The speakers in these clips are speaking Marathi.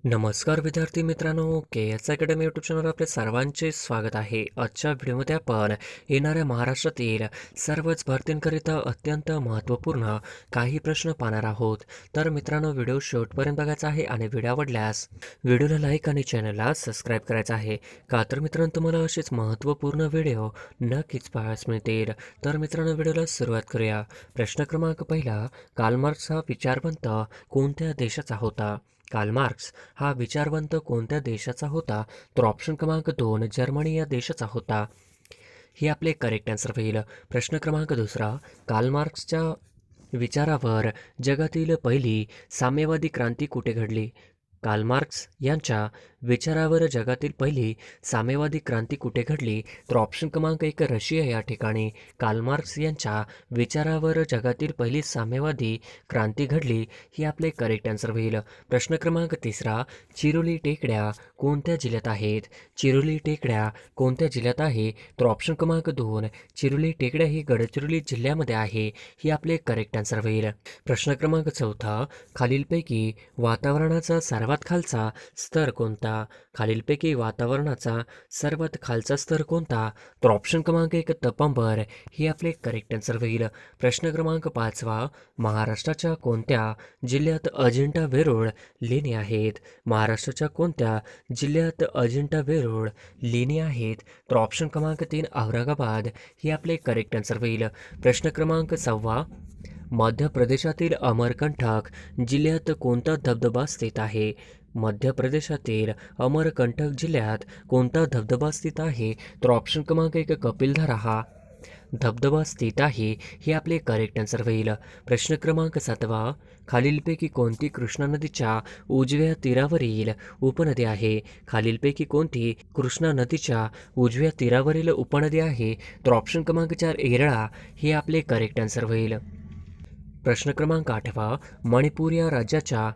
नमस्कार विद्यार्थी मित्रांनो, के एस अकॅडमी यूट्यूब चॅनलवर आपले सर्वांचे स्वागत आहे. आजच्या व्हिडिओमध्ये आपण येणाऱ्या महाराष्ट्रातील सर्वच भरतींकरिता अत्यंत महत्त्वपूर्ण काही प्रश्न पाहणार आहोत. तर मित्रांनो, व्हिडिओ शेवटपर्यंत बघायचा आहे आणि व्हिडिओ आवडल्यास व्हिडिओला लाईक आणि चॅनलला सबस्क्राईब करायचं आहे. का तर मित्रांनो, तुम्हाला असेच महत्त्वपूर्ण व्हिडिओ नक्कीच पाहायला मिळतील. तर मित्रांनो, व्हिडिओला सुरुवात करूया. प्रश्न क्रमांक पहिला, कार्ल मार्क्स हा विचारवंत कोणत्या देशाचा होता? कार्ल मार्क्स हा विचारवंत कोणत्या देशाचा होता? तर ऑप्शन क्रमांक 2 जर्मनी या देशाचा होता. ही आपले करेक्ट आन्सर होईल. प्रश्न क्रमांक दुसरा, कार्ल मार्क्सच्या विचारावर जगातील पहिली साम्यवादी क्रांती कुठे घडली? कार्ल मार्क्स यांच्या विचारावर जगातील पहिली साम्यवादी क्रांती कुठे घडली? तर ऑप्शन क्रमांक 1 रशिया या ठिकाणी कार्ल मार्क्स यांच्या विचारावर जगातील पहिली साम्यवादी क्रांती घडली. ही आपले करेक्ट आन्सर होईल. प्रश्न क्रमांक तिसरा, चिरोली टेकड्या कोणत्या जिल्ह्यात आहेत? चिरोली टेकड्या कोणत्या जिल्ह्यात आहे? तर ऑप्शन क्रमांक 2 चिरोली टेकड्या ही गडचिरोली जिल्ह्यामध्ये आहे. ही आपले करेक्ट आन्सर होईल. प्रश्न क्रमांक चौथा, खालीलपैकी वातावरणाचा सर्वात खालचा स्तर कोणता? खालीलपैकी वातावरणाचा सर्वात खालचा स्तर कोणता? तर ऑप्शन क्रमांक 1 तपंबर ही आपले करेक्ट आन्सर होईल. प्रश्न क्रमांक पाचवा, महाराष्ट्राच्या कोणत्या जिल्ह्यात अजिंठा वेरूळ लेणी आहेत? महाराष्ट्राच्या कोणत्या जिल्ह्यात अजिंठा वेरूळ लेणी आहेत? तर ऑप्शन क्रमांक 3 औरंगाबाद ही आपले करेक्ट आन्सर होईल. प्रश्न क्रमांक 6, मध्य प्रदेशातील अमरकंटक जिल्ह्यात कोणता धबधबा स्थित आहे? मध्य प्रदेशातील अमरकंटक जिल्ह्यात कोणता धबधबा स्थित आहे? तर ऑप्शन क्रमांक 1 कपिलधारा हा धबधबा स्थित आहे. हे आपले करेक्ट आन्सर होईल. प्रश्न क्रमांक 7, खालीलपैकी कोणती कृष्णा नदीच्या उजव्या तीरावरील उपनदी आहे? खालीलपैकी कोणती कृष्णा नदीच्या उजव्या तीरावरील उपनदी आहे? तर ऑप्शन क्रमांक 4 येरळा हे आपले करेक्ट आन्सर होईल. प्रश्न क्रमांक 8, मणिपूर या राज्याच्या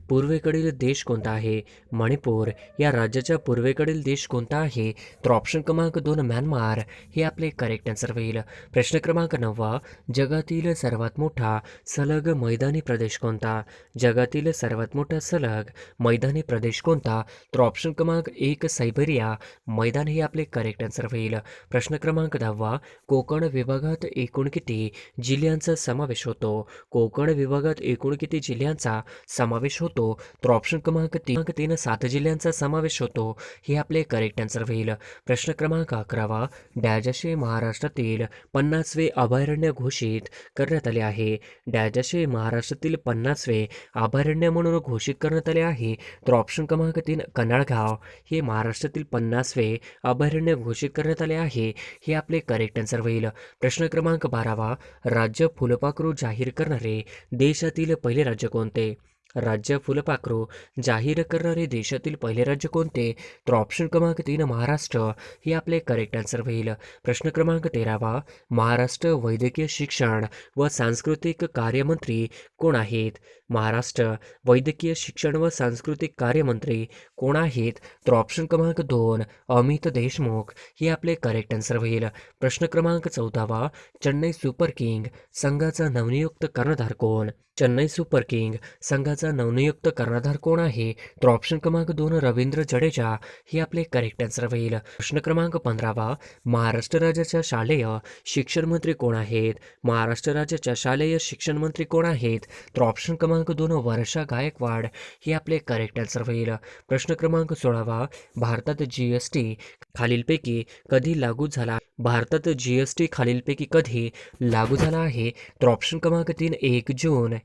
पूर्वेकडील देश कोणता आहे? मणिपूर या राज्याच्या पूर्वेकडील देश कोणता आहे? तर ऑप्शन क्रमांक 2 म्यानमार हे आपले करेक्ट आन्सर होईल. प्रश्न क्रमांक 9, जगातील सर्वात मोठा सलग मैदानी प्रदेश कोणता? जगातील सर्वात मोठा सलग मैदानी प्रदेश कोणता? तर ऑप्शन क्रमांक 1 सायबेरिया मैदान हे आपले करेक्ट आन्सर होईल. प्रश्न क्रमांक 10, कोकण विभागात एकूण किती जिल्ह्यांचा समावेश होतो? कोकण विभागात एकूण किती जिल्ह्यांचा समावेश होतो? तर ऑप्शन क्रमांक 3 7 जिल्ह्यांचा समावेश होतो. हे आपले करेक्ट आन्सर होईल. प्रश्न क्रमांक 11, डॅश असे महाराष्ट्रातील 50वे अभयारण्य घोषित करण्यात आले आहे? डॅश असे महाराष्ट्रातील 50वे अभयारण्य म्हणून घोषित करण्यात आले आहे? तर ऑप्शन क्रमांक 3 कन्हाळगाव हे महाराष्ट्रातील 50वे अभयारण्य घोषित करण्यात आले आहे. हे आपले करेक्ट आन्सर होईल. प्रश्न क्रमांक 12, राज्य फुलपाखरू जाहीर करणारे देशातील पहिले राज्य कोणते? राज्य फुलपाखरू जाहीर करणारे देशातील पहिले राज्य कोणते? तर ऑप्शन क्रमांक 3 महाराष्ट्र हे आपले करेक्ट आन्सर होईल. प्रश्न क्रमांक 13, महाराष्ट्र वैद्यकीय शिक्षण व सांस्कृतिक कार्यमंत्री कोण आहेत? महाराष्ट्र वैद्यकीय शिक्षण व सांस्कृतिक कार्यमंत्री कोण आहेत? तर ऑप्शन क्रमांक 2 अमित देशमुख हे आपले करेक्ट आन्सर होईल. प्रश्न क्रमांक 14, चेन्नई सुपर किंग संघाचा नवनियुक्त कर्णधार कोण? चेन्नई सुपर किंग संघाचा नवनियुक्त कर्णधार कोण आहे? तर ऑप्शन क्रमांक 2 रवींद्र जडेजा हे आपले करेक्ट आन्सर होईल. प्रश्न क्रमांक 15, महाराष्ट्र राज्याच्या शालेय शिक्षण मंत्री कोण आहेत? महाराष्ट्र राज्याच्या शालेय शिक्षण मंत्री कोण आहेत? तर ऑप्शन क्रमांक 2 वर्षा गायकवाड हे आपले करेक्ट आन्सर होईल. प्रश्न क्रमांक 16, भारतात जीएसटी खालीलपैकी कधी लागू झाला? भारतात जीएसटी खालीलपैकी कधी लागू झाला आहे? तर ऑप्शन क्रमांक 3 1 जून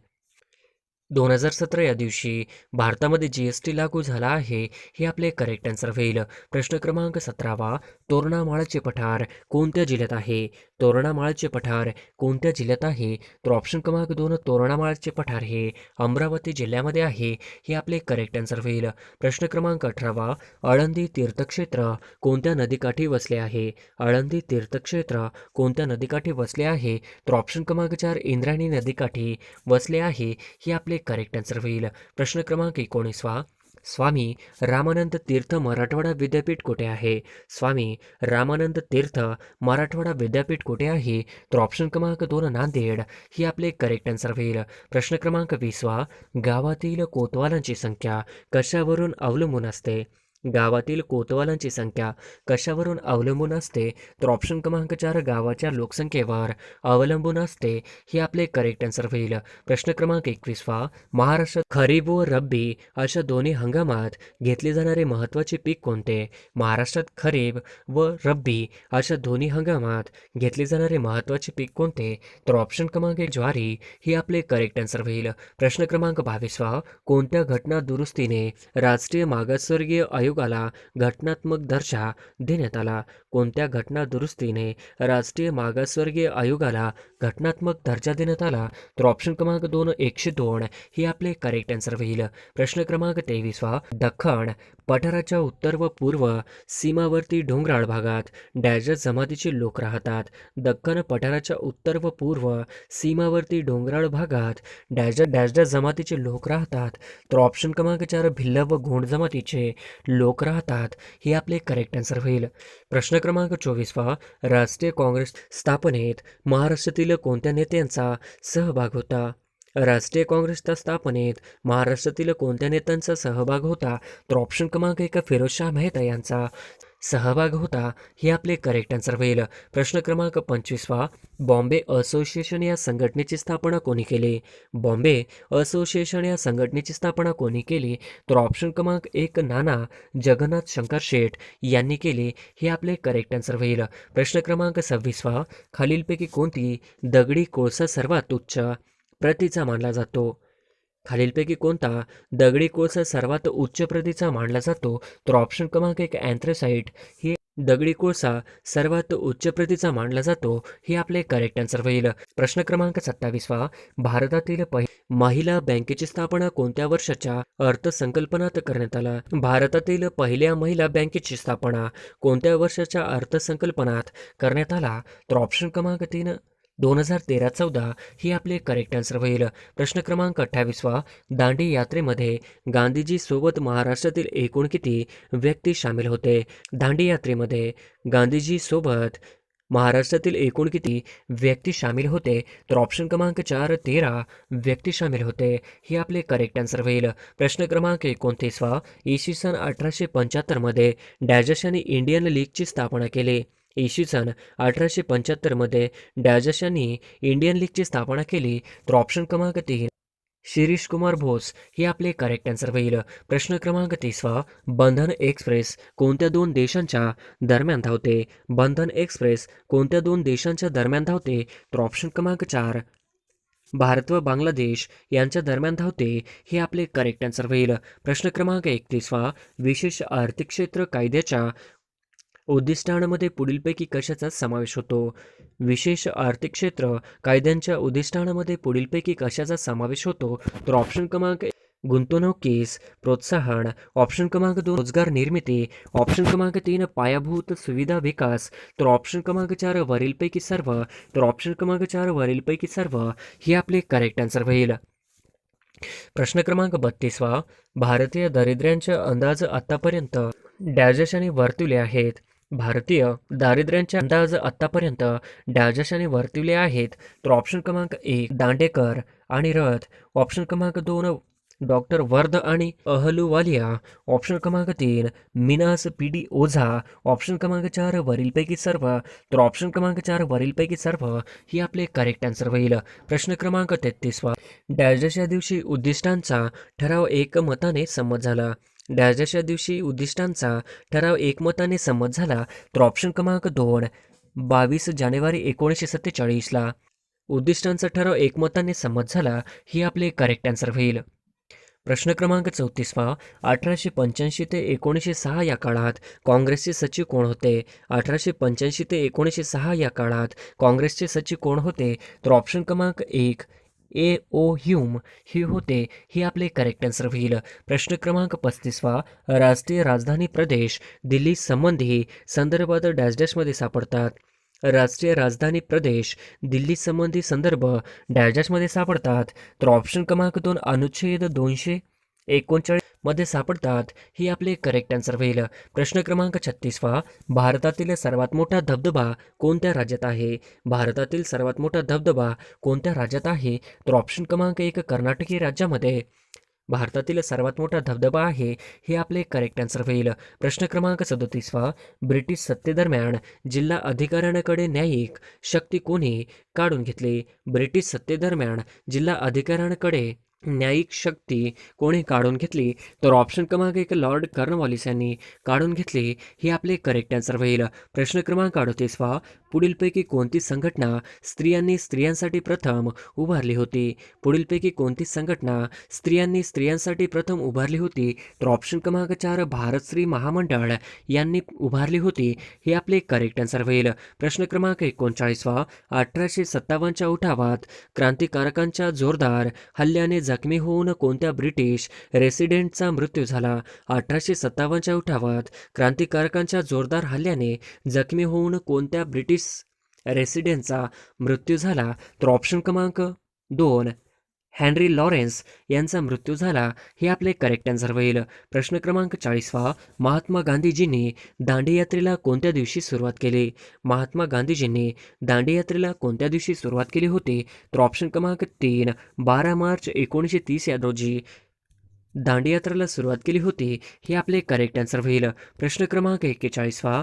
2017 या दिवशी भारतामध्ये जीएसटी लागू झाला आहे. हे आपले करेक्ट आन्सर होईल. प्रश्न क्रमांक 17, तोरणामाळचे पठार कोणत्या जिल्ह्यात आहे? तोरणामाळचे पठार कोणत्या जिल्ह्यात आहे? तर ऑप्शन क्रमांक 2 तोरणामाळचे पठार हे अमरावती जिल्ह्यामध्ये आहे. हे आपले करेक्ट आन्सर होईल. प्रश्न क्रमांक 18, आळंदी तीर्थक्षेत्र कोणत्या नदीकाठी वसले आहे? आळंदी तीर्थक्षेत्र कोणत्या नदीकाठी वसले आहे? तर ऑप्शन क्रमांक 4 इंद्रायणी नदीकाठी वसले आहे. हे आपले करेक्ट आन्सर होईल. प्रश्न क्रमांक 19, स्वामी रामानंद तीर्थ मराठवाडा विद्यापीठ कुठे आहे? स्वामी रामानंद तीर्थ मराठवाडा विद्यापीठ कुठे आहे? तर ऑप्शन क्रमांक 2 नांदेड ही आपले करेक्ट आन्सर होईल. प्रश्न क्रमांक 20 गावातील कोतवालांची संख्या कशावरून अवलंबून असते? गावातील कोतवालांची संख्या कशावरून अवलंबून असते? तर ऑप्शन क्रमांक 4 गावाच्या लोकसंख्येवर अवलंबून असते हे आपले करेक्ट आन्सर होईल. प्रश्न क्रमांक 21 महाराष्ट्रात खरीप व रब्बी अशा दोन्ही हंगामात घेतले जाणारे महत्त्वाचे पीक कोणते? महाराष्ट्रात खरीप व रब्बी अशा दोन्ही हंगामात घेतले जाणारे महत्त्वाचे पीक कोणते? तर ऑप्शन क्रमांक 1 ज्वारी ही आपले करेक्ट आन्सर होईल. प्रश्न क्रमांक 22 कोणत्या घटना दुरुस्तीने राष्ट्रीय मागासवर्गीय आयोगाला घटनात्मक दर्जा देण्यात आला? कोणत्या घटना दुरुस्तीने राष्ट्रीय मागासवर्गीय आयोगाला घटनात्मक दर्जा देण्यात आला? तर ऑप्शन क्रमांक 2 102 ही आपले करेक्ट आन्सर होईल. प्रश्न क्रमांक 23 दख्खन पठाराच्या उत्तर व पूर्व सीमावर्ती डोंगराळ भागात डॅश जमातीचे लोक राहतात. दख्खन पठाराच्या उत्तर व पूर्व सीमावर्ती डोंगराळ भागात डॅश डॅश जमातीचे लोक राहतात. तर ऑप्शन क्रमांक 4 भिल्ल व गोंड जमातीचे लोक राहतात हे आपले करेक्ट आन्सर होईल. प्रश्न क्रमांक 24 राष्ट्रीय काँग्रेस स्थापनेत महाराष्ट्रातील कोणत्या नेत्यांचा सहभाग होता? राष्ट्रीय काँग्रेसच्या स्थापनेत महाराष्ट्रातील कोणत्या नेत्यांचा सहभाग होता? तर ऑप्शन क्रमांक 1 फिरोजशाह मेहता यांचा सहभाग होता हे आपले करेक्ट आन्सर होईल. प्रश्न क्रमांक 25 बॉम्बे असोसिएशन या संघटनेची स्थापना कोणी केली? बॉम्बे असोसिएशन या संघटनेची स्थापना कोणी केली? तर ऑप्शन क्रमांक 1 नाना जगन्नाथ शंकर शेठ यांनी केली हे आपले करेक्ट आन्सर होईल. प्रश्न क्रमांक 26 खालीलपैकी कोणती दगडी कोळसा सर्वात उच्च प्रतीचा मानला जातो? खालीलपैकी कोणता दगडी कोळसा सर्वात उच्च प्रतीचा मानला जातो? तर ऑप्शन क्रमांक 1 अँथ्रासाइट ही दगडी कोळसा सर्वात उच्च प्रतीचा मानला जातो हे आपले करेक्ट आन्सर होईल. प्रश्न क्रमांक 27 भारतातील महिला बँकेची स्थापना कोणत्या वर्षाच्या अर्थसंकल्पनात करण्यात आला? भारतातील पहिल्या महिला बँकेची स्थापना कोणत्या वर्षाच्या अर्थसंकल्पनात करण्यात आला? तर ऑप्शन क्रमांक 3 2013-14 ही आपले करेक्ट आन्सर होईल. प्रश्न क्रमांक 28 दांडी यात्रेमध्ये गांधीजी सोबत महाराष्ट्रातील एकूण किती व्यक्ती सामील होते? दांडी यात्रेमध्ये गांधीजी सोबत महाराष्ट्रातील एकूण किती व्यक्ती सामील होते? तर ऑप्शन क्रमांक 4 13 व्यक्ती सामील होते हे आपले करेक्ट आन्सर होईल. प्रश्न क्रमांक 29 इसवी सन 1875 मध्ये डॅजश यांनी इंडियन लीगची स्थापना केली. इसवी सन 1875 मध्ये डॅजश यांनी इंडियन लीगची स्थापना केली. तर ऑप्शन क्रमांक 3 शिरीष कुमार बोस हे आपले करेक्ट आन्सर होईल. प्रश्न क्रमांक 30 बंधन एक्सप्रेस कोणत्या दोन देशांच्या दरम्यान धावते? बंधन एक्सप्रेस कोणत्या दोन देशांच्या दरम्यान धावते? तर ऑप्शन क्रमांक 4 भारत व बांगलादेश यांच्या दरम्यान धावते हे आपले करेक्ट आन्सर होईल. प्रश्न क्रमांक 31 विशेष आर्थिक क्षेत्र कायद्याच्या उद्दिष्टांमध्ये पुढीलपैकी कशाचा समावेश होतो? विशेष आर्थिक क्षेत्र कायद्यांच्या उद्दिष्टांमध्ये पुढीलपैकी कशाचा समावेश होतो? तर ऑप्शन क्रमांक गुंतवणुकीस प्रोत्साहन, ऑप्शन क्रमांक 2 रोजगार निर्मिती, ऑप्शन क्रमांक 3 पायाभूत सुविधा विकास, तर ऑप्शन क्रमांक 4 वरीलपैकी सर्व, तर ऑप्शन क्रमांक 4 वरीलपैकी सर्व हे आपले करेक्ट आन्सर होईल. प्रश्न क्रमांक 32 भारतीय दारिद्र्यांचे अंदाज आतापर्यंत डॅजशाने वर्तवले आहेत. भारतीय दारिद्र्यांचे अंदाज आतापर्यंत डॅजशाने वर्तवले आहेत. तर ऑप्शन क्रमांक 1 दांडेकर आणि रथ, ऑप्शन क्रमांक 2 डॉक्टर वर्ध आणि अहलुवालिया, ऑप्शन क्रमांक 3 मिनास पी.डी. ओझा, ऑप्शन क्रमांक 4 वरीलपैकी सर्व, तर ऑप्शन क्रमांक 4 वरीलपैकी सर्व ही आपले करेक्ट आन्सर होईल. प्रश्न क्रमांक 33 डॅजश या दिवशी उद्दिष्टांचा ठराव एकमताने संमत झाला. डॅजश या दिवशी उद्दिष्टांचा ठराव एकमताने संमत झाला. तर ऑप्शन क्रमांक 2 22 जानेवारी 1947 उद्दिष्टांचा ठराव एकमताने संमत झाला ही आपले करेक्ट आन्सर होईल. प्रश्न क्रमांक 34 1885 ते 1906 या काळात काँग्रेसचे सचिव कोण होते? 1885 ते 1906 या काळात काँग्रेसचे सचिव कोण होते? तर ऑप्शन क्रमांक 1 A.O. ह्यूम हे होते हे आपले करेक्ट आन्सर होईल. प्रश्न क्रमांक 35 राष्ट्रीय राजधानी प्रदेश दिल्ली संबंधी संदर्भात डॅश डॅशमध्ये सापडतात. राष्ट्रीय राजधानी प्रदेश दिल्ली संबंधी संदर्भ डॅश डॅशमध्ये सापडतात. तर ऑप्शन क्रमांक 2 अनुच्छेद 239 मध्ये सापडतात? ही आपले करेक्ट आन्सर होईल. प्रश्न क्रमांक 36वा, भारतातील सर्वात मोठा धबधबा कोणत्या राज्यात आहे? भारतातील सर्वात मोठा धबधबा कोणत्या राज्यात आहे? तर ऑप्शन क्रमांक 1 कर्नाटक हे राज्यामध्ये भारतातील सर्वात मोठा धबधबा आहे. हे आपले करेक्ट आन्सर होईल. प्रश्न क्रमांक 37वा, ब्रिटिश सत्तेदरम्यान जिल्हा अधिकाऱ्यांकडे न्यायिक शक्ती कोणी काढून घेतली? ब्रिटिश सत्तेदरम्यान जिल्हा अधिकाऱ्यांकडे न्यायिक शक्ती कोणी काढून घेतली? तर ऑप्शन क्रमांक 1 लॉर्ड कॉर्नवॉलिस यांनी काढून घेतली. हे आपले करेक्ट आन्सर होईल. प्रश्न क्रमांक 38वा, पुढीलपैकी कोणती संघटना स्त्रियांसाठी प्रथम उभारली होती? पुढीलपैकी कोणती संघटना स्त्रियांसाठी प्रथम उभारली होती? तर ऑप्शन क्रमांक 4 भारत स्त्री महामंडळ यांनी उभारली होती. हे आपले करेक्ट आन्सर होईल. प्रश्न क्रमांक 39वा, 1857च्या उठावात क्रांतिकारकांच्या जोरदार हल्ल्याने जखमी होऊन कोणत्या ब्रिटिश रेसिडेंटचा मृत्यू झाला? 1857च्या उठावात क्रांतिकारकांच्या जोरदार हल्ल्याने जखमी होऊन कोणत्या ब्रिटिश रेसिडेंटचा मृत्यू झाला? तर ऑप्शन क्रमांक 2 हेनरी लॉरेन्स यांचा मृत्यू झाला. हे आपले करेक्ट आन्सर होईल. प्रश्न क्रमांक 40वा, महात्मा गांधीजींनी दांडीयात्रेला कोणत्या दिवशी सुरुवात केली? महात्मा गांधीजींनी दांडीयात्रेला कोणत्या दिवशी सुरुवात केली होती? तर ऑप्शन क्रमांक 3 12 मार्च 1930 या रोजी दांडीयात्रेला सुरुवात केली होती. हे आपले करेक्ट आन्सर होईल. प्रश्न क्रमांक 41वा,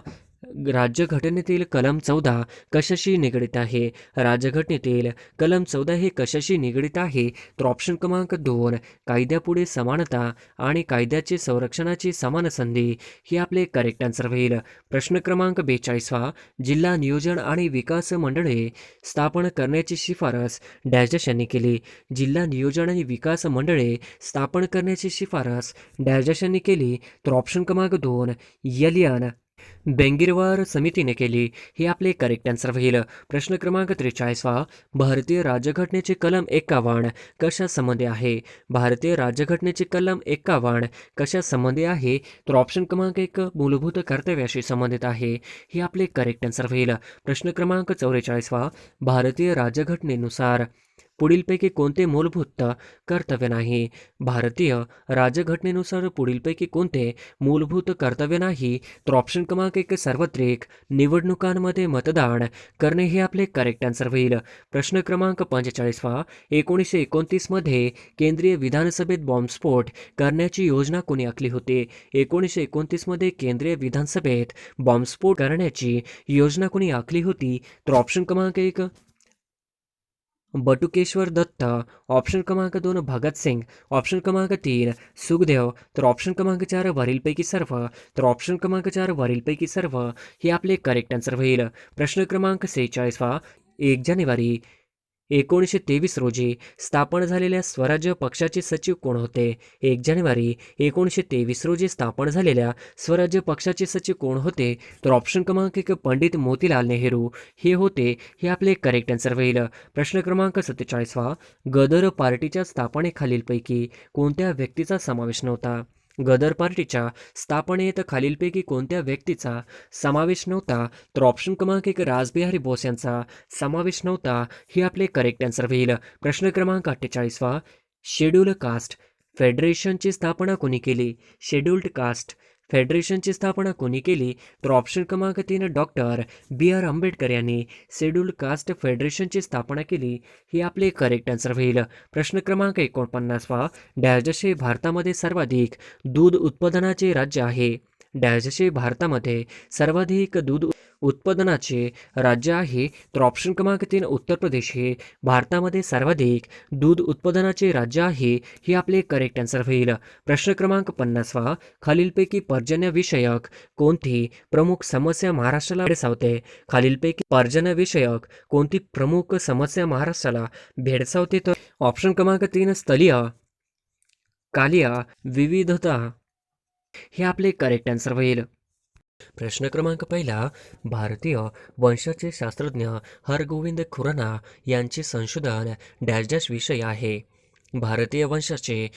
राज्यघटनेतील कलम 14 कशाशी निगडित आहे? राज्यघटनेतील कलम 14 हे कशाशी निगडित आहे? तर ऑप्शन क्रमांक 2 कायद्यापुढे समानता आणि कायद्याचे संरक्षणाची समान संधी. हे आपले करेक्ट आन्सर होईल. प्रश्न क्रमांक 42वा, जिल्हा नियोजन आणि विकास मंडळे स्थापन करण्याची शिफारस डॅश यांनी केली? जिल्हा नियोजन आणि विकास मंडळे स्थापन करण्याची शिफारस डॅश यांनी केली? तर ऑप्शन क्रमांक 2 एलियन बेंगिरवार समितीने केली. हे आपले करेक्ट आन्सर होईल. प्रश्न क्रमांक 43वा, भारतीय राज्यघटनेचे कलम 51 कशा संबंधी आहे? भारतीय राज्यघटनेचे कलम 51 कशा संबंधी आहे? तर ऑप्शन क्रमांक 1 मूलभूत कर्तव्याशी संबंधित आहे. हे आपले करेक्ट आन्सर होईल. प्रश्न क्रमांक 44वा, भारतीय राज्यघटनेनुसार पुढीलपैकी कोणते मूलभूत कर्तव्य नाही? भारतीय राज्यघटनेनुसार पुढीलपैकी कोणते मूलभूत कर्तव्य नाही? तर ऑप्शन क्रमांक 1 सार्वत्रिक निवडणुकांमध्ये मतदान करणे. हे आपले करेक्ट आन्सर होईल. प्रश्न क्रमांक 45वा, 1929 मध्ये केंद्रीय विधानसभेत बॉम्बस्फोट करण्याची योजना कोणी आखली होती? 1929 मध्ये केंद्रीय विधानसभेत बॉम्बस्फोट करण्याची योजना कोणी आखली होती? तर ऑप्शन क्रमांक 1 बटुकेश्वर दत्त, ऑप्शन क्रमांक 2 भगतसिंग, ऑप्शन क्रमांक 3 सुखदेव, तर ऑप्शन क्रमांक 4 वरीलपैकी सर्व. तर ऑप्शन क्रमांक 4 वरीलपैकी सर्व. हे आपले करेक्ट आन्सर होईल. प्रश्न क्रमांक 46वा, 1 जानेवारी 1923 रोजी स्थापन झालेल्या स्वराज्य पक्षाचे सचिव कोण होते? 1 जानेवारी 1923 रोजी स्थापन झालेल्या स्वराज्य पक्षाचे सचिव कोण होते? तर ऑप्शन क्रमांक 1 पंडित मोतीलाल नेहरू हे होते. हे आपले करेक्ट आन्सर होईल. प्रश्न क्रमांक 47वा, गदर पार्टीच्या स्थापनेखालीलपैकी कोणत्या व्यक्तीचा समावेश नव्हता? गदर पार्टीच्या स्थापनेत खालीलपैकी कोणत्या व्यक्तीचा समावेश नव्हता? तर ऑप्शन क्रमांक 1 रासबिहारी बोस यांचा समावेश नव्हता. हे आपले करेक्ट आन्सर होईल. प्रश्न क्रमांक 48वा, शेड्यूल कास्ट फेडरेशनची स्थापना कोणी केली? शेड्यूल्ड कास्ट फेडरेशनची स्थापना कोणी केली? तर ऑप्शन क्रमांक 3 डॉक्टर B.R. आंबेडकर यांनी शेड्यूल्ड कास्ट फेडरेशनची स्थापना केली. हे आपले करेक्ट आन्सर होईल. प्रश्न क्रमांक 49वा, डॅश हे भारतामध्ये सर्वाधिक दूध उत्पादनाचे राज्य आहे? डॅश हे भारतामध्ये सर्वाधिक दूध उत्पादनाचे राज्य आहे? तर ऑप्शन क्रमांक 3 उत्तर प्रदेश हे भारतामध्ये सर्वाधिक दूध उत्पादनाचे राज्य आहे. हे आपले करेक्ट आन्सर होईल. प्रश्न क्रमांक 50वा, खालीलपैकी पर्जन्यविषयक कोणती प्रमुख समस्या महाराष्ट्राला भेडसावते? खालीलपैकी पर्जन्यविषयक कोणती प्रमुख समस्या महाराष्ट्राला भेडसावते? तर ऑप्शन क्रमांक 3 स्थलीय कालिया विविधता. हे आपले करेक्ट आन्सर होईल. प्रश्न क्रमांक 1 भारतीय वंशाचे शास्त्रज्ञ हरगोविंद खुराना यांचे संशोधन डॅश डॅश विषय आहे? भारतीय वंशाचे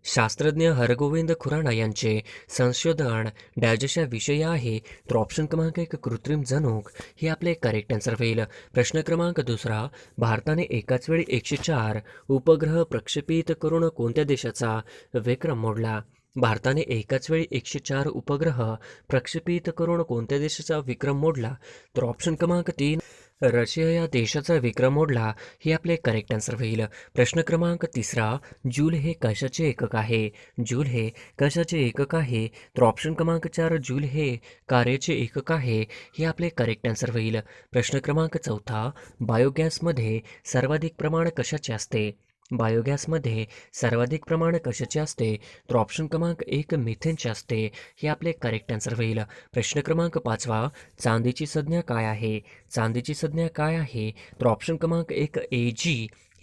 शास्त्रज्ञ हरगोविंद खुराना यांचे संशोधन डॅश या विषय आहे? तर ऑप्शन क्रमांक 1 कृत्रिम जनुक. हे आपले करेक्ट आन्सर होईल. प्रश्न क्रमांक 2 भारताने एकाच वेळी 104 उपग्रह प्रक्षेपित करून कोणत्या देशाचा विक्रम मोडला? भारताने एकाच वेळी 104 उपग्रह प्रक्षेपित करून कोणत्या देशाचा विक्रम मोडला? तर ऑप्शन क्रमांक 3 रशिया या देशाचा विक्रम मोडला. हे आपले करेक्ट आन्सर होईल. प्रश्न क्रमांक 3 जूल हे कशाचे एकक आहे? जूल हे कशाचे एकक आहे? तर ऑप्शन क्रमांक 4 जूल हे कार्याचे एकक आहे. हे आपले करेक्ट आन्सर होईल. प्रश्न क्रमांक 4 बायोगॅसमध्ये सर्वाधिक प्रमाण कशाचे असते? बायोगॅसमध्ये सर्वाधिक प्रमाण कशाचे असते? तर ऑप्शन क्रमांक 1 मिथेनचे असते. हे आपले करेक्ट आन्सर होईल. प्रश्न क्रमांक 5 चांदीची संज्ञा काय आहे? चांदीची संज्ञा काय आहे? तर ऑप्शन क्रमांक 1 Ag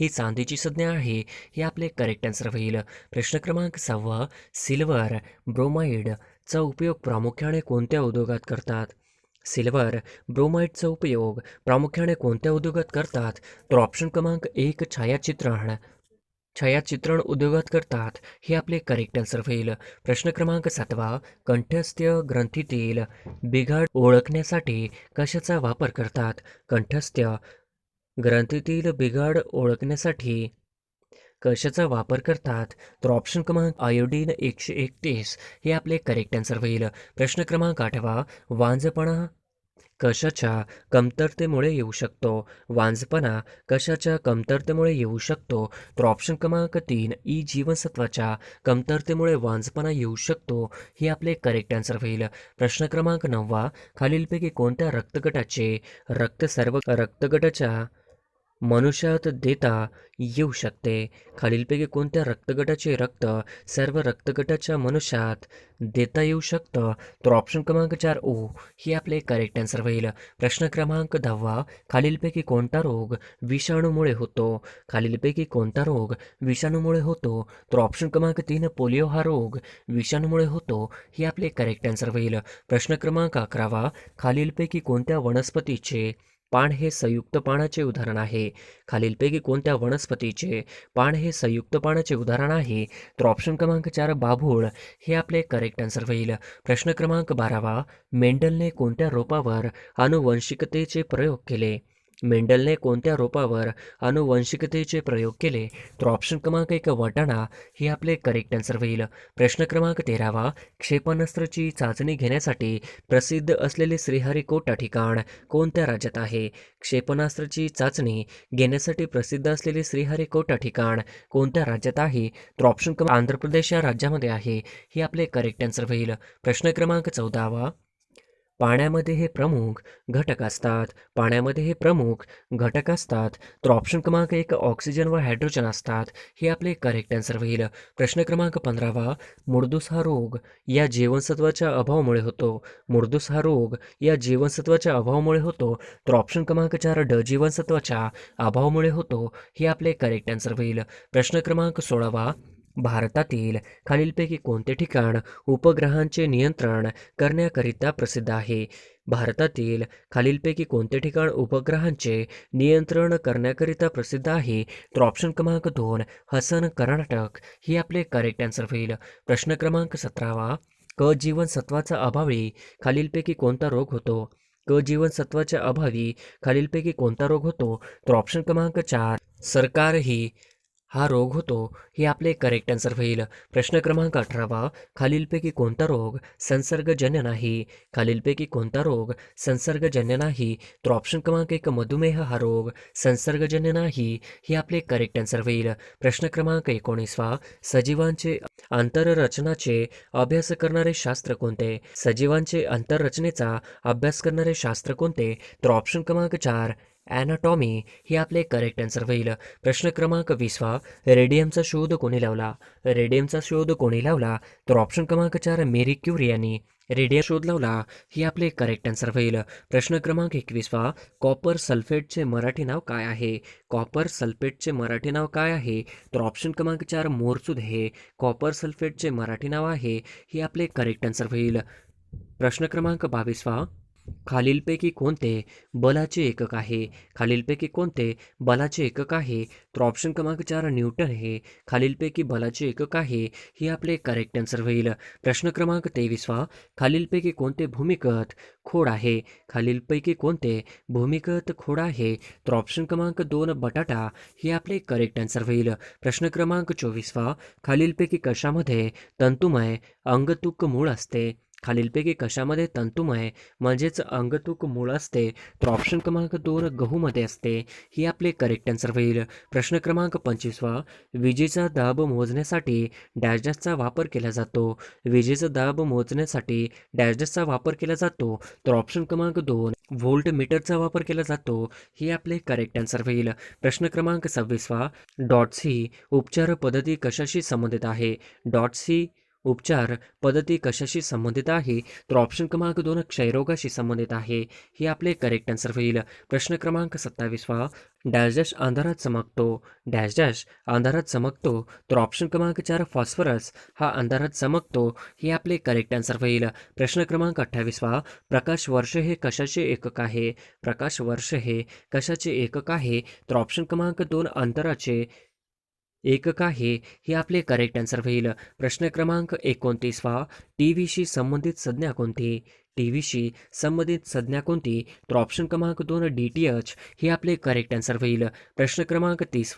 ही चांदीची संज्ञा आहे. हे आपले करेक्ट आन्सर होईल. प्रश्न क्रमांक 6 सिल्वर ब्रोमाइडचा उपयोग प्रामुख्याने कोणत्या उद्योगात करतात? सिल्वर ब्रोमाइडचा उपयोग प्रामुख्याने कोणत्या उद्योगात करतात? तर ऑप्शन क्रमांक 1 छायाचित्रण उद्योगात करतात. हे आपले करेक्ट आन्सर होईल. प्रश्न क्रमांक 7 कंठस्थ्य ग्रंथीतील बिघाड ओळखण्यासाठी कशाचा वापर करतात? कंठस्थ्य ग्रंथीतील बिघाड ओळखण्यासाठी कशाचा वापर करतात? तर ऑप्शन क्रमांक आयोडीन 131 हे आपले करेक्ट आन्सर होईल. प्रश्न क्रमांक 8 वांझपणा कशाच्या कमतरतेमुळे येऊ शकतो? वांझपणा कशाच्या कमतरतेमुळे येऊ शकतो? तर ऑप्शन क्रमांक 3 ई जीवनसत्वाच्या कमतरतेमुळे वांझपणा येऊ शकतो. हे आपले करेक्ट आन्सर होईल. प्रश्न क्रमांक 9 खालीलपैकी कोणत्या रक्तगटाचे रक्त सर्व रक्तगटाच्या मनुष्यात देता येऊ शकते? खालीलपैकी कोणत्या रक्तगटाचे रक्त सर्व रक्तगटाच्या मनुष्यात देता येऊ शकतं? तर ऑप्शन क्रमांक 4 ओ हे आपले करेक्ट आन्सर होईल. प्रश्न क्रमांक 10 खालीलपैकी कोणता रोग विषाणूमुळे होतो? खालीलपैकी कोणता रोग विषाणूमुळे होतो? तर ऑप्शन क्रमांक 3 पोलिओ हा रोग विषाणूमुळे होतो. हे आपले करेक्ट आन्सर होईल. प्रश्न क्रमांक 11 खालीलपैकी कोणत्या वनस्पतीचे पान हे संयुक्त पानाचे उदाहरण आहे? खालीलपैकी कोणत्या वनस्पतीचे पान हे संयुक्त पानाचे उदाहरण आहे? तर ऑप्शन क्रमांक 4 बाभूळ हे आपले करेक्ट आन्सर होईल. प्रश्न क्रमांक 12 मेंडलने कोणत्या रोपावर आनुवंशिकतेचे प्रयोग केले? मेंडलने कोणत्या रोपावर आनुवंशिकतेचे प्रयोग केले? तर ऑप्शन क्रमांक 1 वाटाणा हे आपले करेक्ट आन्सर होईल. प्रश्न क्रमांक 13 क्षेपणास्त्राची चाचणी घेण्यासाठी प्रसिद्ध असलेले श्रीहरिकोटा ठिकाण कोणत्या राज्यात आहे? क्षेपणास्त्राची चाचणी घेण्यासाठी प्रसिद्ध असलेले श्रीहरिकोटा ठिकाण कोणत्या राज्यात आहे? तर ऑप्शन क्रमांक आंध्र प्रदेश या राज्यामध्ये आहे. हे आपले करेक्ट आन्सर होईल. प्रश्न क्रमांक 14 पाण्यामध्ये हे प्रमुख घटक असतात. पाण्यामध्ये हे प्रमुख घटक असतात. तर ऑप्शन क्रमांक 1 ऑक्सिजन व हायड्रोजन असतात. हे आपले करेक्ट आन्सर होईल. प्रश्न क्रमांक 15 मुर्दूस हा रोग या जीवनसत्वाच्या अभावामुळे होतो. मुर्दूस हा रोग या जीवनसत्वाच्या अभावामुळे होतो. तर ऑप्शन क्रमांक 4 ड जीवनसत्वाच्या अभावामुळे होतो. हे आपले करेक्ट आन्सर होईल. प्रश्न क्रमांक 16 भारतातील खालीलपैकी कोणते ठिकाण उपग्रहांचे नियंत्रण करण्याकरिता प्रसिद्ध आहे? भारतातील खालीलपैकी कोणते ठिकाण उपग्रहांचे नियंत्रण करण्याकरिता प्रसिद्ध आहे? तर ऑप्शन क्रमांक 2 हसन कर्नाटक हे आपले करेक्ट आन्सर होईल. प्रश्न क्रमांक 17 क जीवनसत्वाचा अभावी खालीलपैकी कोणता रोग होतो? क जीवनसत्वाच्या अभावी खालीलपैकी कोणता रोग होतो? तर ऑप्शन क्रमांक 4 सरकारही हा रोग होतो. हे आपले करेक्ट आन्सर होईल. प्रश्न क्रमांक 18 खालीलपैकी कोणता रोग संसर्गजन्य नाही? खालीलपैकी कोणता रोग संसर्गजन्य नाही? तर ऑप्शन क्रमांक 1 मधुमेह हा रोग संसर्गजन्य नाही. हे आपले करेक्ट आन्सर होईल. प्रश्न क्रमांक 19 सजीवांचे आंतररचनाचे अभ्यास करणारे शास्त्र कोणते? सजीवांचे आंतररचनेचा अभ्यास करणारे शास्त्र कोणते? तर ऑप्शन क्रमांक 4 ॲनाटॉमी हे आपले करेक्ट आन्सर होईल. प्रश्न क्रमांक 20 रेडियमचा शोध कोणी लावला? रेडियमचा शोध कोणी लावला? तर ऑप्शन क्रमांक 4 मेरी क्युरी यांनी रेडियम शोध लावला. हे आपले करेक्ट आन्सर होईल. प्रश्न क्रमांक 21 कॉपर सल्फेटचे मराठी नाव काय आहे? कॉपर सल्फेटचे मराठी नाव काय आहे? तर ऑप्शन क्रमांक 4 मोरचूद हे कॉपर सल्फेटचे मराठी नाव आहे. हे आपले करेक्ट आन्सर होईल. प्रश्न क्रमांक 22 खालीलपैकी कोणते बलाचे एकक आहे? खालीलपैकी कोणते बलाचे एकक आहे? तर ऑप्शन क्रमांक 4 न्यूटन हे खालीलपैकी बलाचे एकक आहे. ही आपले करेक्ट आन्सर होईल. प्रश्न क्रमांक 23 खालीलपैकी कोणते भूमिगत खोड आहे? खालीलपैकी कोणते भूमिगत खोड आहे? तर ऑप्शन क्रमांक 2 बटाटा हे आपले करेक्ट आन्सर होईल. प्रश्न क्रमांक 24 खालीलपैकी कशामध्ये तंतुमय अंगतूक मूळ असते? खालीलपैकी कशामध्ये तंतुमय म्हणजेच अंगतूक मूळ असते? तर ऑप्शन क्रमांक 2 गहूमध्ये असते. ही आपले करेक्ट आन्सर होईल. प्रश्न क्रमांक 25 विजेचा दाब मोजण्यासाठी डॅश डॅशचा वापर केला जातो. विजेचा दाब मोजण्यासाठी डॅश डॅशचा वापर केला जातो. तर ऑप्शन क्रमांक 2 व्होल्ट मीटरचा वापर केला जातो. ही आपले करेक्ट आन्सर होईल. प्रश्न क्रमांक 26 डॉट्स ही उपचार पद्धती कशाशी संबंधित आहे? डॉट्स ही उपचार पद्धती कशाशी संबंधित आहे? तर ऑप्शन क्रमांक 2 क्षयरोगाशी संबंधित आहे. ही आपले करेक्ट आन्सर होईल. प्रश्न क्रमांक 27 डॅश डॅश अंधारात चमकतो. डॅश डॅश अंधारात चमकतो. तर ऑप्शन क्रमांक 4 फॉस्फरस हा अंधारात चमकतो. ही आपले करेक्ट आन्सर होईल. प्रश्न क्रमांक 28 प्रकाश वर्ष हे कशाचे एकक आहे? प्रकाश वर्ष हे कशाचे एकक आहे? तर ऑप्शन क्रमांक 2 अंतराचे एकक आहे. हे आपले करेक्ट आन्सर होईल. प्रश्न क्रमांक 29 टी व्हीशी संबंधित संज्ञा कोणती? टी व्हीशी संबंधित संज्ञा कोणती? तर ऑप्शन क्रमांक 2 DTH हे आपले करेक्ट आन्सर होईल. प्रश्न क्रमांक 30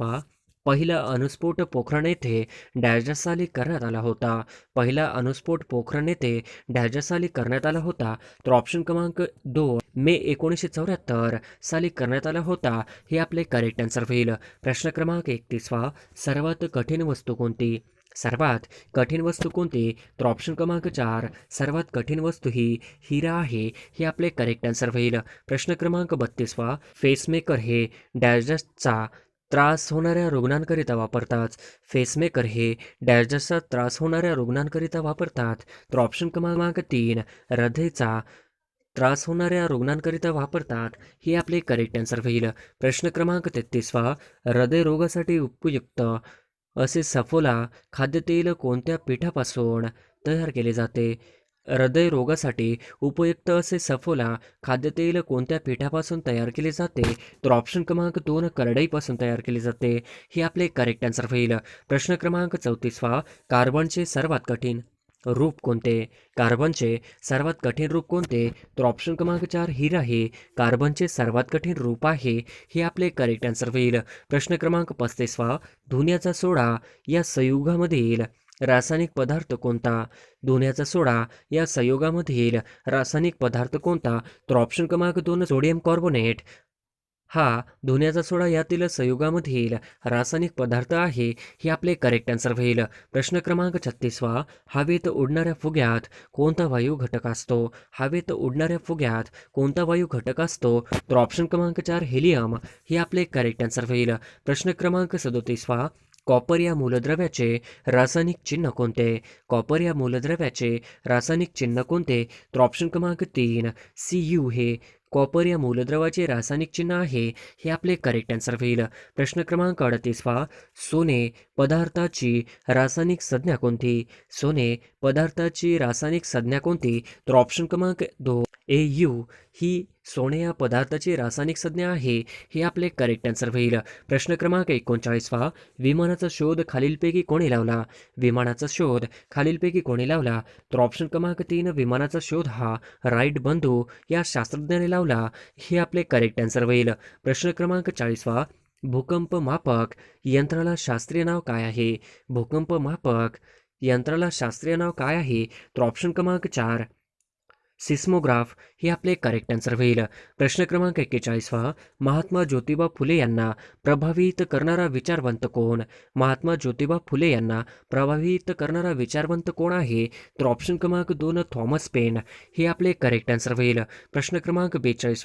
पहिला अणुस्फोट पोखरण येथे डॅश डॅश साली करण्यात आला होता. पहिला अणुस्फोट पोखरण येथे डॅश डॅश साली करण्यात आला होता. तर ऑप्शन क्रमांक 2 मे 1974 साली करण्यात आला होता. हे आपले करेक्ट आन्सर होईल. प्रश्न क्रमांक 31 सर्वात कठीण वस्तू कोणती? सर्वात कठीण वस्तू कोणती? तर ऑप्शन क्रमांक 4 सर्वात कठीण वस्तू ही हिरा आहे. हे आपले करेक्ट आन्सर होईल. प्रश्न क्रमांक 32 फेसमेकर हे डॅश डॅशचा त्रास होणाऱ्या रुग्णांकरिता वापरतात. फेसमेकर हे डॅश डॅशचा त्रास होणाऱ्या रुग्णांकरिता वापरतात. तर ऑप्शन क्रमांक 3 हृदयचा त्रास होणाऱ्या रुग्णांकरिता वापरतात. हे आपले करेक्ट आन्सर होईल. प्रश्न क्रमांक 33 हृदयरोगासाठी उपयुक्त असे सफोला खाद्यतेल कोणत्या पिठापासून तयार केले जाते? हृदयरोगासाठी उपयुक्त असे सफोला खाद्यतेल कोणत्या पिठापासून तयार केले जाते? तर ऑप्शन क्रमांक 2 करडईपासून तयार केले जाते. हे आपले करेक्ट आन्सर होईल. प्रश्न क्रमांक 34 कार्बनचे सर्वात कठीण रूप कोणते? कार्बनचे सर्वात कठीण रूप कोणते? तर ऑप्शन क्रमांक 4 हिरा हे कार्बनचे सर्वात कठीण रूप आहे. हे आपले करेक्ट आन्सर होईल. प्रश्न क्रमांक 35 धुन्याचा सोडा या संयुगामधील रासायनिक पदार्थ कोणता? धुन्याचा सोडा या संयुगामधील रासायनिक पदार्थ कोणता? तर ऑप्शन क्रमांक 2 सोडियम कार्बोनेट हा धुन्याचा सोडा यातील संयुगामधील रासायनिक पदार्थ आहे. हे आपले करेक्ट आन्सर होईल. प्रश्न क्रमांक 36 हवेत उडणाऱ्या फुग्यात कोणता वायू घटक असतो? हवेत उडणाऱ्या फुग्यात कोणता वायू घटक असतो? तर ऑप्शन क्रमांक 4 हेलियम हे आपले करेक्ट आन्सर होईल. प्रश्न क्रमांक 37 कॉपर या मूलद्रव्याचे रासायनिक चिन्ह कोणते? कॉपर या मूलद्रव्याचे रासायनिक चिन्ह कोणते? तर ऑप्शन क्रमांक 3 Cu हे कॉपर या मूलद्रव्याचे रासायनिक चिन्ह आहे. हे आपले करेक्ट आन्सर होईल. प्रश्न क्रमांक 38 सोने पदार्थाची रासायनिक संज्ञा कोणती? सोने पदार्थाची रासायनिक संज्ञा कोणती? तर ऑप्शन क्रमांक 2 Au ही सोने या पदार्थाची रासायनिक संज्ञा आहे. हे आपले करेक्ट आन्सर होईल. प्रश्न क्रमांक 39 विमानाचा शोध खालीलपैकी कोणी लावला? विमानाचा शोध खालीलपैकी कोणी लावला? तर ऑप्शन क्रमांक 3 विमानाचा शोध हा राईट बंधू या शास्त्रज्ञाने लावला. हे आपले करेक्ट आन्सर होईल. प्रश्न क्रमांक 40 भूकंप मापक यंत्राला शास्त्रीय नाव काय आहे? भूकंप मापक यंत्राला शास्त्रीय नाव काय आहे? तर ऑप्शन क्रमांक 4 सिस्मोग्राफ हे आपले करेक्ट आन्सर होईल. प्रश्न क्रमांक 41 महात्मा ज्योतिबा फुले यांना प्रभावित करणारा विचारवंत कोण? महात्मा ज्योतिबा फुले यांना प्रभावित करणारा विचारवंत कोण आहे? तर ऑप्शन क्रमांक 2 थॉमस पेन हे आपले करेक्ट आन्सर होईल. प्रश्न क्रमांक 42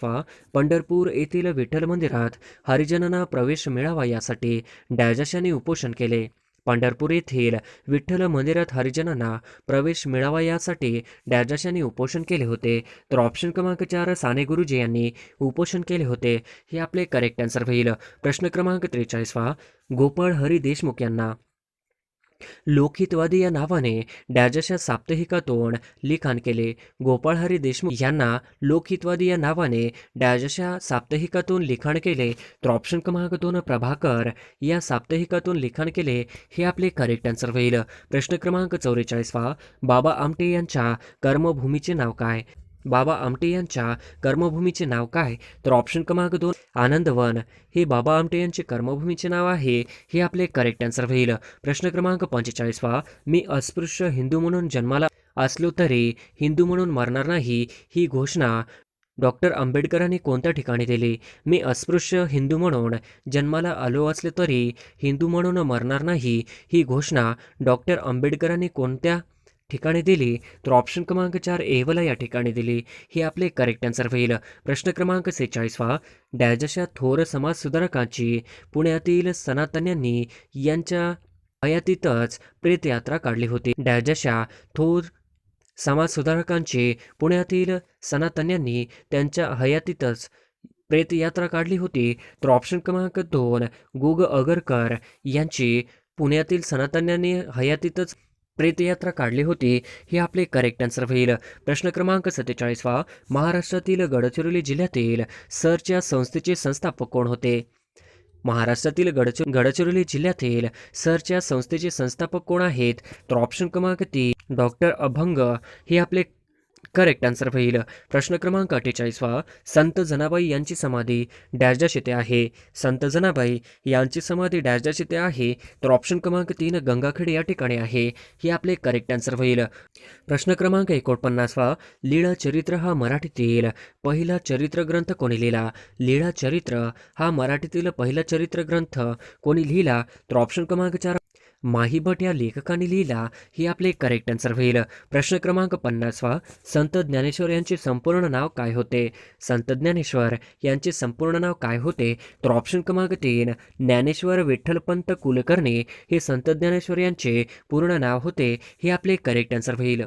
पंढरपूर येथील विठ्ठल मंदिरात हरिजनांना प्रवेश मिळावा यासाठी डॅजाशाने उपोषण केले. पंढरपूर येथील विठ्ठल मंदिरात हरिजनांना प्रवेश मिळावा यासाठी डॅजाशांनी उपोषण केले होते. तर ऑप्शन क्रमांक 4 साने गुरुजी यांनी उपोषण केले होते. हे आपले करेक्ट आन्सर होईल. प्रश्न क्रमांक 43 गोपाळ हरी देशमुख यांना लोकहितवादी या नावाने डॅजच्या साप्ताहिकातून लिखाण केले. गोपाळहरी देशमुख यांना लोकहितवादी या नावाने डॅजच्या साप्ताहिकातून लिखाण केले. तर ऑप्शन क्रमांक 2 प्रभाकर या साप्ताहिकातून लिखाण केले हे आपले करेक्ट आन्सर होईल. प्रश्न क्रमांक 44 बाबा आमटे यांच्या कर्मभूमीचे नाव काय? बाबा आमटे यांच्या कर्मभूमीचे नाव काय? तर ऑप्शन क्रमांक 2 आनंदवन हे बाबा आमटे यांचे कर्मभूमीचे नाव आहे. हे आपले करेक्ट आन्सर होईल. प्रश्न क्रमांक 45 मी अस्पृश्य हिंदू म्हणून जन्माला असलो तरी हिंदू म्हणून मरणार नाही ही घोषणा डॉक्टर आंबेडकरांनी कोणत्या ठिकाणी दिली? मी अस्पृश्य हिंदू म्हणून जन्माला आलो असले तरी हिंदू म्हणून मरणार नाही ही घोषणा डॉक्टर आंबेडकरांनी कोणत्या ठिकाणी दिली? तर ऑप्शन क्रमांक 4 एवला या ठिकाणी दिली. हे आपले करेक्ट आन्सर होईल. प्रश्न क्रमांक 46 डॅजच्या थोर समाजसुधारकांची पुण्यातील सनातन्यांनी यांच्या हयातीतच प्रेतयात्रा काढली होती. डॅजच्या थोर समाजसुधारकांची पुण्यातील सनातन्यांनी त्यांच्या हयातीतच प्रेतयात्रा काढली होती. तर ऑप्शन क्रमांक 2 गुग अगरकर यांची पुण्यातील सनातन्यांनी हयातीतच प्रेतयात्रा काढली होती. हे आपले करेक्ट आन्सर होईल. प्रश्न क्रमांक 47 महाराष्ट्रातील गडचिरोली जिल्ह्यातील सरच्या संस्थेचे संस्थापक कोण होते? महाराष्ट्रातील गडचिरोली जिल्ह्यातील सरच्या संस्थेचे संस्थापक कोण आहेत? तर ऑप्शन क्रमांक 3 डॉक्टर अभंग हे आपले करेक्ट आन्सर होईल. प्रश्न क्रमांक 48 संत जनाबाई यांची समाधी डॅशच्या येथे आहे. संत जनाबाई यांची समाधी डॅशच्या येथे आहे. तर ऑप्शन क्रमांक 3 गंगाखेड या ठिकाणी आहे. हे आपले करेक्ट आन्सर होईल. प्रश्न क्रमांक 49 लीळा चरित्र हा मराठीतील पहिला चरित्र ग्रंथ कोणी लिहिला? लीळा चरित्र हा मराठीतील पहिला चरित्र ग्रंथ कोणी लिहिला? तर ऑप्शन क्रमांक 4 माही भट या लेखकाने लिहिला. हे आपले करेक्ट आन्सर होईल. प्रश्न क्रमांक 50 संत ज्ञानेश्वर यांचे संपूर्ण नाव काय होते? संत ज्ञानेश्वर यांचे संपूर्ण नाव काय होते? तर ऑप्शन क्रमांक 3 ज्ञानेश्वर विठ्ठलपंत कुलकर्णी हे संत ज्ञानेश्वर यांचे पूर्ण नाव होते. हे आपले करेक्ट आन्सर होईल.